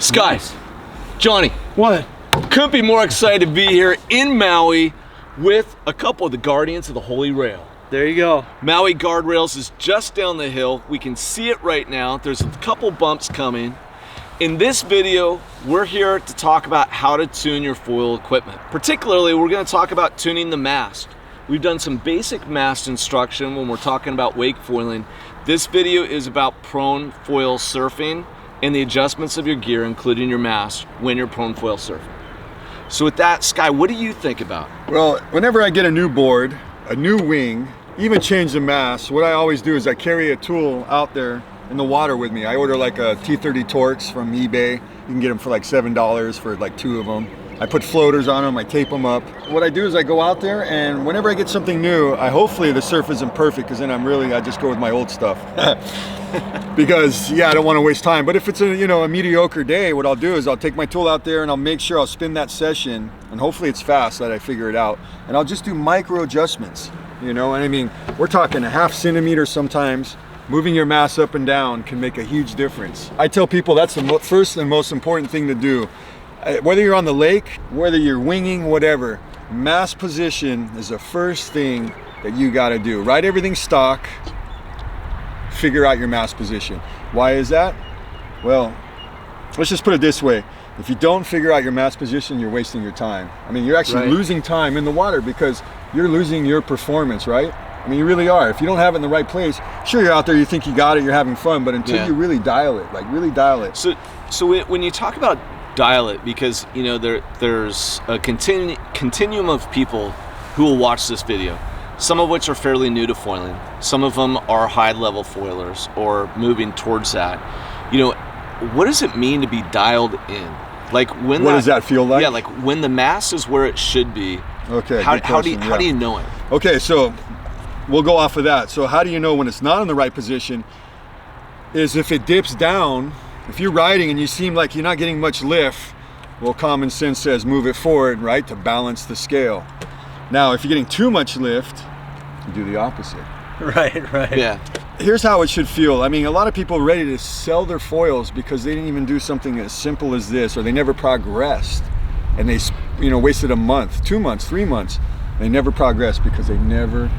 Sky, Nice. Johnny, What? couldn't be more excited to be here in Maui with a couple of the guardians of the Holy Rail. There you go. Maui Guardrails is just down the hill. We can see it right now. There's a couple bumps coming. In this video, we're here to talk about how to tune your foil equipment. Particularly, we're going to talk about tuning the mast. We've done some basic mast instruction when we're talking about wake foiling. This video is about prone foil surfing and the adjustments of your gear, including your mast, when you're prone foil surfing. So with that, Sky, what do you think about? Well, whenever I get a new board, a new wing, even change the mast, what I always do is I carry a tool out there in the water with me. I order like a T30 Torx from eBay. You can get them for like $7 for like 2 of them. I put floaters on them, I tape them up. What I do is I go out there, and whenever I get something new, hopefully the surf isn't perfect, because then I just go with my old stuff. Because yeah, I don't want to waste time. But if it's a mediocre day, what I'll do is I'll take my tool out there and I'll make sure I'll spin that session, and hopefully it's fast that I figure it out. And I'll just do micro adjustments, and I mean, we're talking a ½ centimeter sometimes. Moving your mast up and down can make a huge difference. I tell people that's the first and most important thing to do. Whether you're on the lake, whether you're winging, whatever, mast position is the first thing that you got to do. Write everything stock, figure out your mast position. Why is that? Well, let's just put it this way. If you don't figure out your mast position, you're wasting your time. I mean, you're actually losing time in the water because you're losing your performance, right? I mean, you really are. If you don't have it in the right place, sure, you're out there, you think you got it, you're having fun, but until you really dial it, really dial it. So when you talk about dial it, because there's a continuum of people who will watch this video, some of which are fairly new to foiling, some of them are high-level foilers or moving towards that. What does it mean to be dialed in? Like when what does that feel like? Yeah, like when the mast is where it should be. Okay. How do you know it? Okay, so we'll go off of that. So how do you know when it's not in the right position? Is if it dips down. If you're riding and you seem like you're not getting much lift, well, common sense says move it forward, right, to balance the scale. Now, if you're getting too much lift, you do the opposite. Right. Yeah. Here's how it should feel. I mean, a lot of people are ready to sell their foils because they didn't even do something as simple as this, or they never progressed, and they, wasted a month, 2 months, 3 months. They never progressed because they never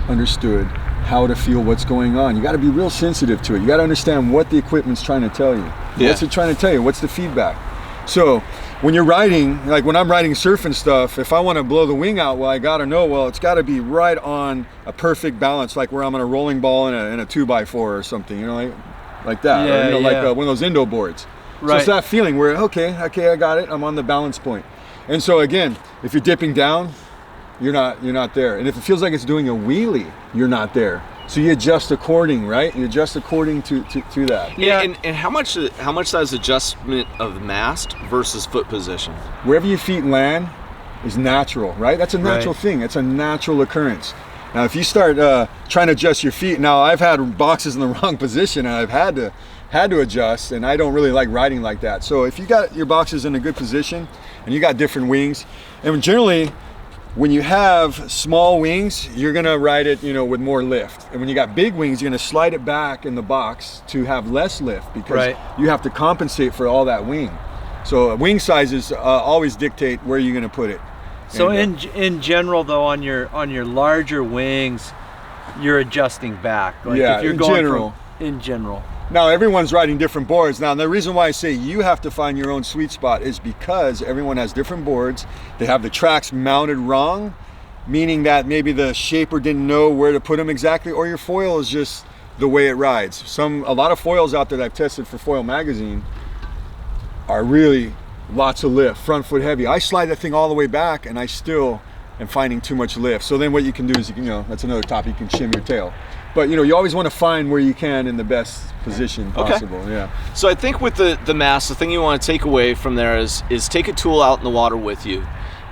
understood how to feel what's going on. You got to be real sensitive to it. You got to understand what the equipment's trying to tell you. Yeah. What's it trying to tell you? What's the feedback? So when you're riding, like when I'm riding surf and stuff, if I want to blow the wing out, well, I got to know, well, it's got to be right on a perfect balance, like where I'm on a rolling ball in a 2x4 or something, like that. Yeah, or, like one of those Indo boards. Right. So it's that feeling where, okay, I got it. I'm on the balance point. And so again, if you're dipping down, you're not there. And if it feels like it's doing a wheelie, you're not there. So you adjust according, right? You adjust according to that. Yeah. And how much that is adjustment of mast versus foot position? Wherever your feet land is natural, right? That's a natural thing. It's a natural occurrence. Now, if you start trying to adjust your feet, now I've had boxes in the wrong position and I've had to adjust, and I don't really like riding like that. So if you got your boxes in a good position and you got different wings, and generally, when you have small wings, you're gonna ride it, with more lift. And when you got big wings, you're gonna slide it back in the box to have less lift because you have to compensate for all that wing. So wing sizes always dictate where you're gonna put it. So in general, though, on your larger wings, you're adjusting back. Like if you're going in general. Now, everyone's riding different boards. Now, the reason why I say you have to find your own sweet spot is because everyone has different boards. They have the tracks mounted wrong, meaning that maybe the shaper didn't know where to put them exactly, or your foil is just the way it rides. A lot of foils out there that I've tested for Foil Magazine are really lots of lift, front foot heavy. I slide that thing all the way back and I still am finding too much lift. So then what you can do is, that's another topic, you can shim your tail. But you always want to find where you can in the best position possible. Okay. Yeah. So I think with the mast, the thing you want to take away from there is take a tool out in the water with you.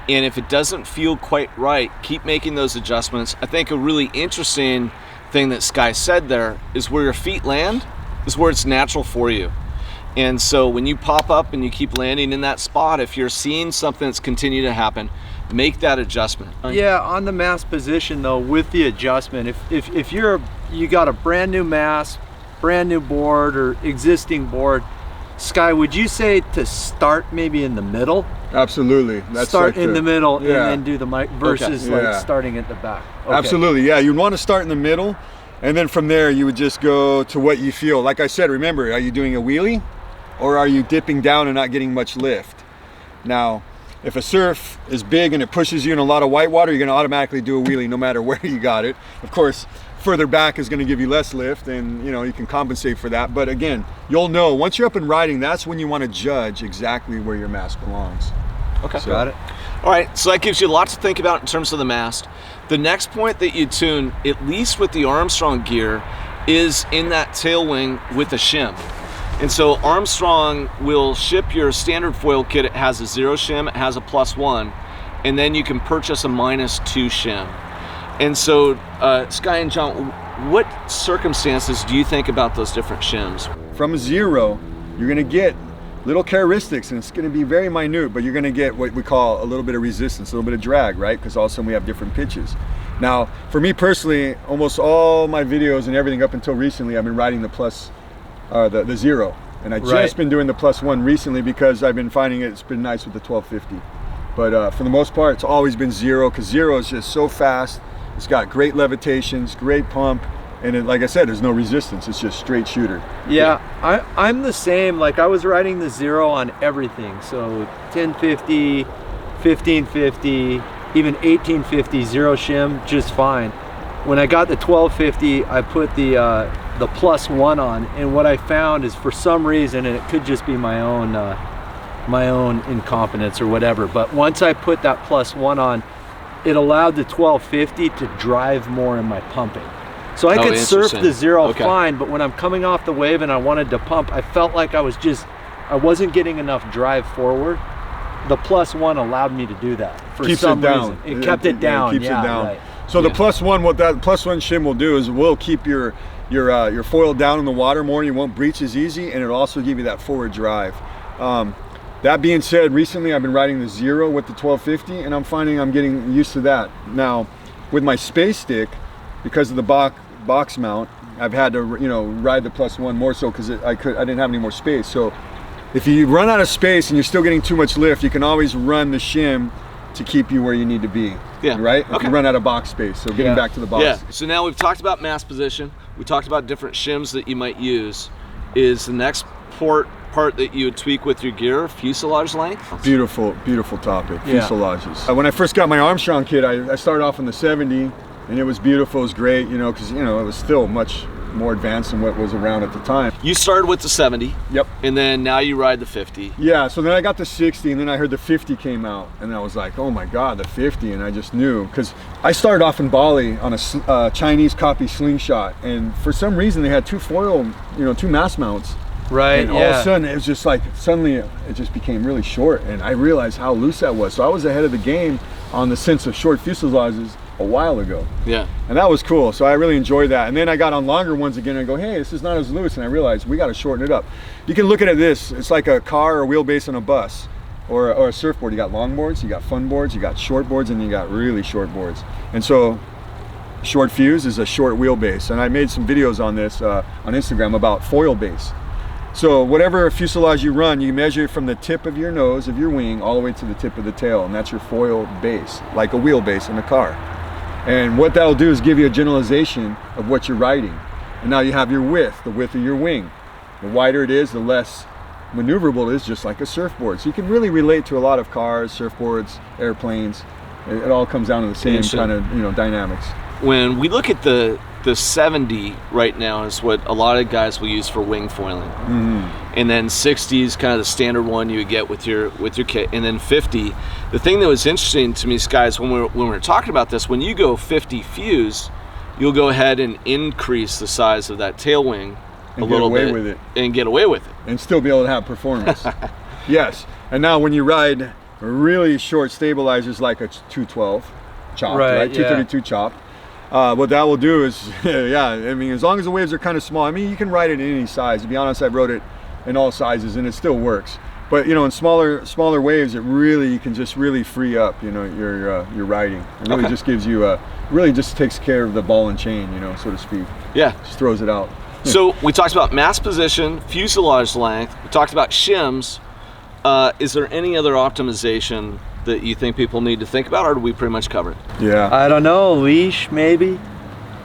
And if it doesn't feel quite right, keep making those adjustments. I think a really interesting thing that Sky said there is where your feet land is where it's natural for you. And so when you pop up and you keep landing in that spot, if you're seeing something that's continuing to happen, make that adjustment. Yeah, on the mast position though, with the adjustment, if you got a brand new mast, brand new board or existing board, Sky, would you say to start maybe in the middle? Absolutely. Start in the middle and then do the mic versus like starting at the back. Okay. Absolutely, yeah. You'd want to start in the middle, and then from there you would just go to what you feel. Like I said, remember, are you doing a wheelie or are you dipping down and not getting much lift? Now, if a surf is big and it pushes you in a lot of white water, you're going to automatically do a wheelie no matter where you got it. Of course, further back is going to give you less lift, and you know, you can compensate for that. But again, you'll know once you're up and riding, that's when you want to judge exactly where your mast belongs. Okay, got it. All right, so that gives you a lot to think about in terms of the mast. The next point that you tune, at least with the Armstrong gear, is in that tail wing with a shim. And so Armstrong will ship your standard foil kit. It has a 0 shim, it has a +1, and then you can purchase a -2 shim. And so, Sky and John, what circumstances do you think about those different shims? From a 0, you're going to get little characteristics, and it's going to be very minute, but you're going to get what we call a little bit of resistance, a little bit of drag, right? Because all of a sudden we have different pitches. Now, for me personally, almost all my videos and everything up until recently, I've been riding the 0. And I've just been doing the +1 recently because I've been finding it's been nice with the 1250. But for the most part, it's always been 0, because 0 is just so fast. It's got great levitations, great pump, and it, like I said, there's no resistance. It's just straight shooter. Yeah, I'm the same. Like I was riding the 0 on everything. So 1050, 1550, even 1850, 0 shim, just fine. When I got the 1250, I put the +1 on, and what I found is, for some reason, and it could just be my own incompetence or whatever, but once I put that +1 on, it allowed the 1250 to drive more in my pumping. So I could surf the 0 fine, but when I'm coming off the wave and I wanted to pump, I felt like I wasn't getting enough drive forward. The +1 allowed me to do that for some reason. It kept it down. Keeps it down. Right. So the +1, what that +1 shim will do is we'll keep your foil down in the water more, and you won't breach as easy, and it'll also give you that forward drive. That being said, recently I've been riding the 0 with the 1250, and I'm finding I'm getting used to that. Now, with my space stick, because of the box mount, I've had to ride the +1 more so because I didn't have any more space. So if you run out of space and you're still getting too much lift, you can always run the shim to keep you where you need to be. Yeah. Right? If you run out of box space. So getting back to the box. Yeah. So now we've talked about mast position. We talked about different shims that you might use. Is the next part that you would tweak with your gear fuselage length? Beautiful, beautiful topic. Fuselages. When I first got my Armstrong kit, I started off in the 70, and it was beautiful. It was great, because it was still much more advanced than what was around at the time. You started with the 70. Yep. And then now you ride the 50. Yeah, so then I got the 60, and then I heard the 50 came out, and I was like, oh my God, the 50, and I just knew, because I started off in Bali on a Chinese copy slingshot, and for some reason they had 2 foil, 2 mast mounts. Right, and all of a sudden it was just like, suddenly it just became really short, and I realized how loose that was. So I was ahead of the game on the sense of short fuselages a while ago. Yeah. And that was cool. So I really enjoyed that. And then I got on longer ones again and I go, hey, this is not as loose. And I realized we got to shorten it up. You can look at it this, it's like a car or wheelbase on a bus or a surfboard. You got long boards, you got fun boards, you got short boards, and you got really short boards. And so short fuse is a short wheelbase. And I made some videos on this on Instagram about foil base. So whatever fuselage you run, you measure it from the tip of your nose of your wing all the way to the tip of the tail, and that's your foil base, like a wheelbase in a car. And what that'll do is give you a generalization of what you're riding. And now you have your width, the width of your wing. The wider it is, the less maneuverable it is, just like a surfboard. So you can really relate to a lot of cars, surfboards, airplanes. It all comes down to the same kind of dynamics. When we look at the 70 right now is what a lot of guys will use for wing foiling. Mm-hmm. And then 60 is kind of the standard one you would get with your kit. And then 50, the thing that was interesting to me, guys, when we were talking about this, when you go 50 fuse, you'll go ahead and increase the size of that tail wing a little bit with it. And get away with it. And still be able to have performance. Yes. And now when you ride really short stabilizers like a 212 chop, right? 232 chop. What that will do is, I mean, as long as the waves are kind of small, I mean, you can ride it in any size. To be honest, I've rode it in all sizes and it still works. But in smaller waves, you can just really free up, your riding. It really just gives you really just takes care of the ball and chain, so to speak. Yeah. Just throws it out. So we talked about mast position, fuselage length. We talked about shims. Is there any other optimization that you think people need to think about, or do we pretty much cover it? Yeah. I don't know, leash maybe.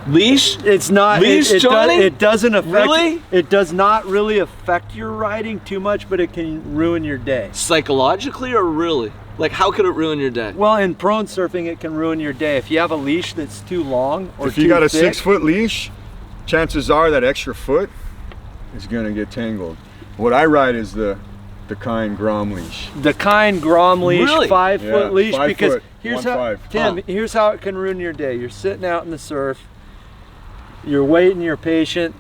Leash? It's not. Leash, Johnny? It doesn't affect. Really? It does not really affect your riding too much, but it can ruin your day. Psychologically or really? Like, how could it ruin your day? Well, in prone surfing, it can ruin your day. If you have a leash that's too long or if you got a thick, 6-foot leash, chances are that extra foot is gonna get tangled. What I ride is the Kind Grom leash. The Kind Grom leash, Really? 5-foot leash, 5 because foot, here's 1.5. how, Tim, here's how it can ruin your day. You're sitting out in the surf, you're waiting, you're patient,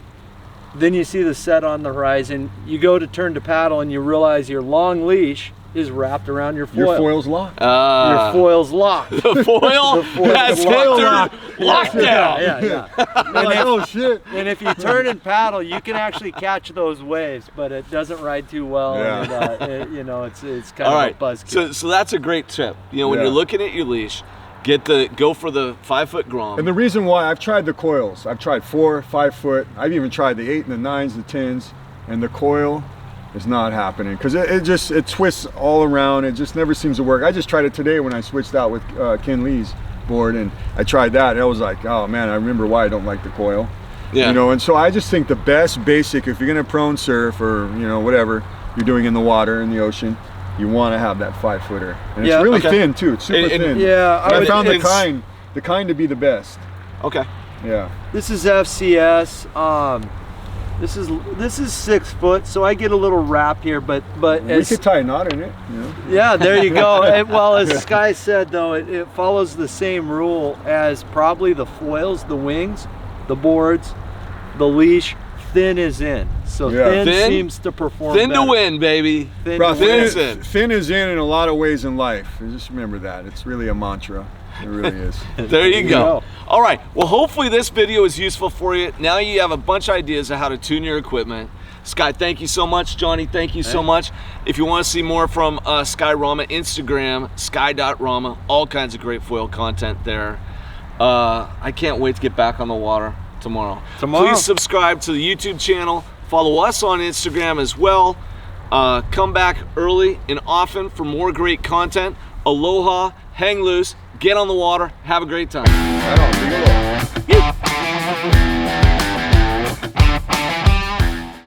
then you see the set on the horizon, you go to turn to paddle and you realize your long leash is wrapped around your foil. Your foil's locked. Your foil's locked. The foil has Hector locked down. Yeah. Oh shit. And if you turn and paddle, you can actually catch those waves, but it doesn't ride too well. Yeah. And, you know, it's kind All of right. a buzzkill. So that's a great tip. You know, when you're looking at your leash, go for the 5-foot Grom. And the reason why, I've tried the coils. I've tried 4, 5 foot. I've even tried the 8 and the 9s, the 10s, and the coil is not happening because it twists all around. It just never seems to work. I just tried it today when I switched out with Ken Lee's board, and I tried that. And I was like, oh man, I remember why I don't like the coil. Yeah. You know, and so I just think the best basic, if you're gonna prone surf or you know whatever you're doing in the water, in the ocean, you want to have that 5-footer, and it's really thin too. It's super thin. Yeah, I found the kind to be the best. Okay. Yeah. This is FCS. This is 6 foot, so I get a little wrap here, but we could tie a knot in it. You know? Yeah, there you go. Well, as Sky said though, it follows the same rule as probably the foils, the wings, the boards, the leash. Thin is in, so thin seems to perform thin better. To win, baby. Thin is in. Thin is in a lot of ways in life. Just remember that. It's really a mantra. It really is. There you go. All right. Well, hopefully this video is useful for you. Now you have a bunch of ideas of how to tune your equipment. Sky, thank you so much. Johnny, thank you so much. If you want to see more from Sky Rama, Instagram, sky.rama, all kinds of great foil content there. I can't wait to get back on the water tomorrow. Please subscribe to the YouTube channel. Follow us on Instagram as well. Come back early and often for more great content. Aloha, hang loose, get on the water, have a great time. Right on, big aloha.